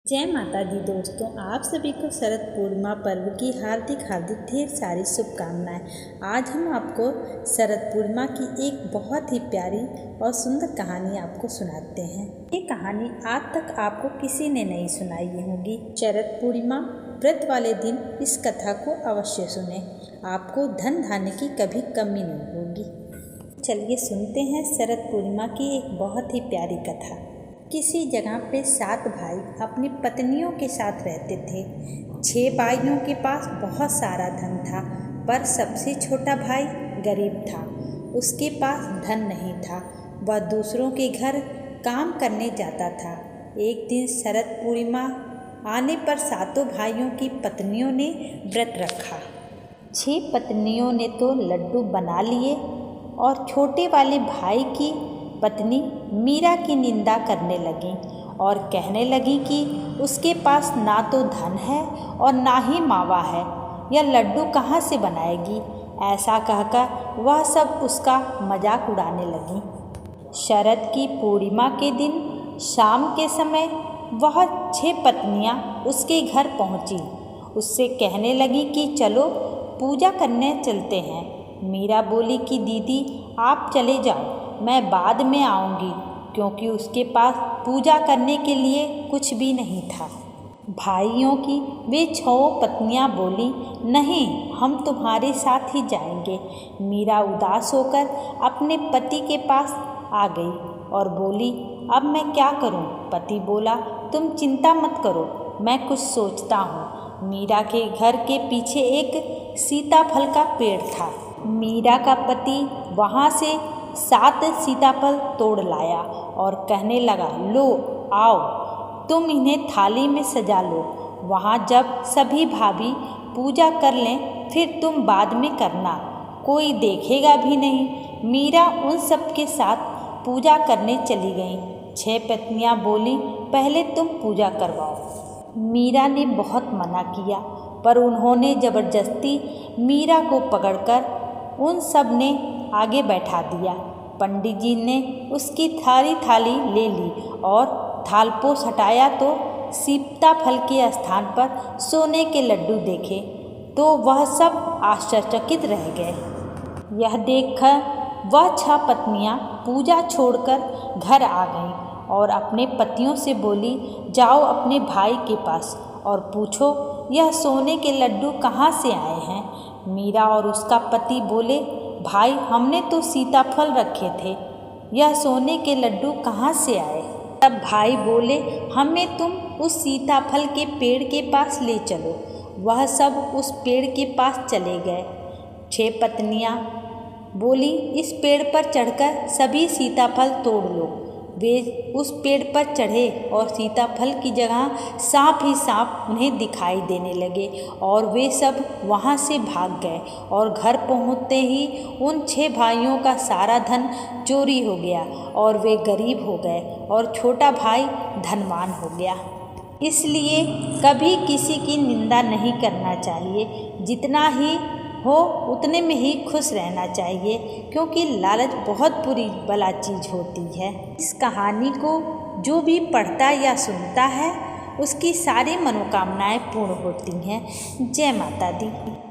जय माता दी दोस्तों, आप सभी को शरद पूर्णिमा पर्व की हार्दिक ढेर सारी शुभकामनाएं। आज हम आपको शरद पूर्णिमा की एक बहुत ही प्यारी और सुंदर कहानी आपको सुनाते हैं। ये कहानी आज तक आपको किसी ने नहीं सुनाई होगी। शरद पूर्णिमा व्रत वाले दिन इस कथा को अवश्य सुने, आपको धन धान्य की कभी कमी नहीं होगी। चलिए सुनते हैं शरद पूर्णिमा की एक बहुत ही प्यारी कथा। किसी जगह पे 7 भाई अपनी पत्नियों के साथ रहते थे। 6 भाइयों के पास बहुत सारा धन था, पर सबसे छोटा भाई गरीब था। उसके पास धन नहीं था, वह दूसरों के घर काम करने जाता था। एक दिन शरद पूर्णिमा आने पर 7 भाइयों की पत्नियों ने व्रत रखा। 6 पत्नियों ने तो लड्डू बना लिए और छोटे वाले भाई की पत्नी मीरा की निंदा करने लगी और कहने लगी कि उसके पास ना तो धन है और ना ही मावा है, यह लड्डू कहाँ से बनाएगी। ऐसा कहकर वह सब उसका मजाक उड़ाने लगी। शरद की पूर्णिमा के दिन शाम के समय वह 6 पत्नियां उसके घर पहुंची। उससे कहने लगी कि चलो पूजा करने चलते हैं। मीरा बोली कि दीदी आप चले जाओ, मैं बाद में आऊँगी, क्योंकि उसके पास पूजा करने के लिए कुछ भी नहीं था। भाइयों की वे 6 पत्नियां बोली, नहीं हम तुम्हारे साथ ही जाएंगे। मीरा उदास होकर अपने पति के पास आ गई और बोली, अब मैं क्या करूं? पति बोला, तुम चिंता मत करो, मैं कुछ सोचता हूं। मीरा के घर के पीछे एक सीताफल का पेड़ था। मीरा का पति वहां से 7 सीताफल तोड़ लाया और कहने लगा, लो आओ, तुम इन्हें थाली में सजा लो। वहाँ जब सभी भाभी पूजा कर लें फिर तुम बाद में करना, कोई देखेगा भी नहीं। मीरा उन सब के साथ पूजा करने चली गई। 6 पत्नियाँ बोली, पहले तुम पूजा करवाओ। मीरा ने बहुत मना किया, पर उन्होंने ज़बरदस्ती मीरा को पकड़कर उन सब ने आगे बैठा दिया। पंडित जी ने उसकी थाली ले ली और थालपोश हटाया तो सीताफल के स्थान पर सोने के लड्डू देखे तो वह सब आश्चर्यचकित रह गए। यह देखकर वह 6 पत्नियां पूजा छोड़कर घर आ गईं और अपने पतियों से बोली, जाओ अपने भाई के पास और पूछो यह सोने के लड्डू कहाँ से आए हैं। मीरा और उसका पति बोले, भाई हमने तो सीताफल रखे थे, यह सोने के लड्डू कहाँ से आए। तब भाई बोले, हमें तुम उस सीताफल के पेड़ के पास ले चलो। वह सब उस पेड़ के पास चले गए। 6 पत्नियाँ बोली, इस पेड़ पर चढ़कर सभी सीताफल तोड़ लो। वे उस पेड़ पर चढ़े और सीताफल की जगह सांप ही सांप उन्हें दिखाई देने लगे और वे सब वहाँ से भाग गए और घर पहुँचते ही उन 6 भाइयों का सारा धन चोरी हो गया और वे गरीब हो गए और छोटा भाई धनवान हो गया। इसलिए कभी किसी की निंदा नहीं करना चाहिए, जितना ही हो उतने में ही खुश रहना चाहिए, क्योंकि लालच बहुत बुरी बला चीज़ होती है। इस कहानी को जो भी पढ़ता या सुनता है उसकी सारी मनोकामनाएं पूर्ण होती हैं। जय माता दी।